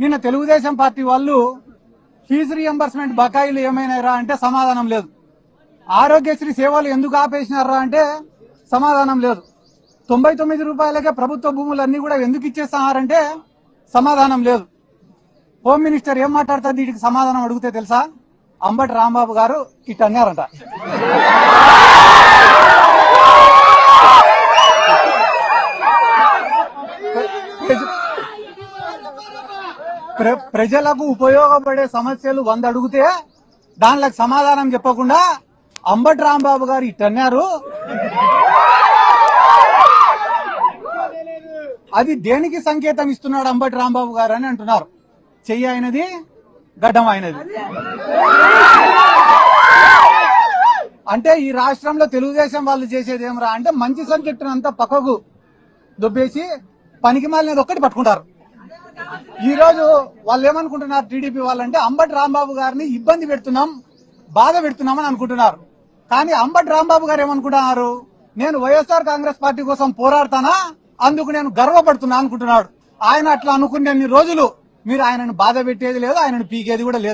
నిన్న తెలుగుదేశం పార్టీ వాళ్ళు fee reimbursement బకాయిలు ఏమైనారా అంటే సమాధానం లేదు. ఆరోగ్యశ్రీ సేవలు ఎందుకు ఆపేసినారా అంటే సమాధానం లేదు. 99 రూపాయలకే ప్రభుత్వ భూములన్నీ కూడా ఎందుకు ఇచ్చేస్తున్నారంటే సమాధానం లేదు. హోమ్ మినిస్టర్ ఏం మాట్లాడుతుంది వీటికి సమాధానం అడిగితే తెలుసా? అంబటి రాంబాబు గారు ఇట్ అన్నారంట. ప్రజలకు ఉపయోగపడే సమస్యలు 100 అడిగితే దానిలకు సమాధానం చెప్పకుండా అంబటి రాంబాబు గారు ఇట్టన్నారు. అది దేనికి సంకేతం ఇస్తున్నాడు అంబటి రాంబాబు గారు అని అంటున్నారు. చెయ్యి అయినది, గడ్డం అయినది. అంటే ఈ రాష్ట్రంలో తెలుగుదేశం వాళ్ళు చేసేది ఏమరా అంటే మంచి సబ్జెక్టును అంతా పక్కకు దొబ్బేసి పనికి మాలినది ఒక్కటి పట్టుకుంటారు. ఈ రోజు వాళ్ళు ఏమనుకుంటున్నారు టీడీపీ వాళ్ళంటే అంబటి రాంబాబు గారిని ఇబ్బంది పెడుతున్నాం, బాధ పెడుతున్నామని అనుకుంటున్నారు. కానీ అంబటి రాంబాబు గారు ఏమనుకుంటున్నారు? నేను వైఎస్ఆర్ కాంగ్రెస్ పార్టీ కోసం పోరాడతానా, అందుకు నేను గర్వపడుతున్నా అనుకుంటున్నాడు. ఆయన అట్లా అనుకునే రోజులు మీరు ఆయనను బాధ పెట్టేది లేదు, ఆయనను పీకేది కూడా లేదు.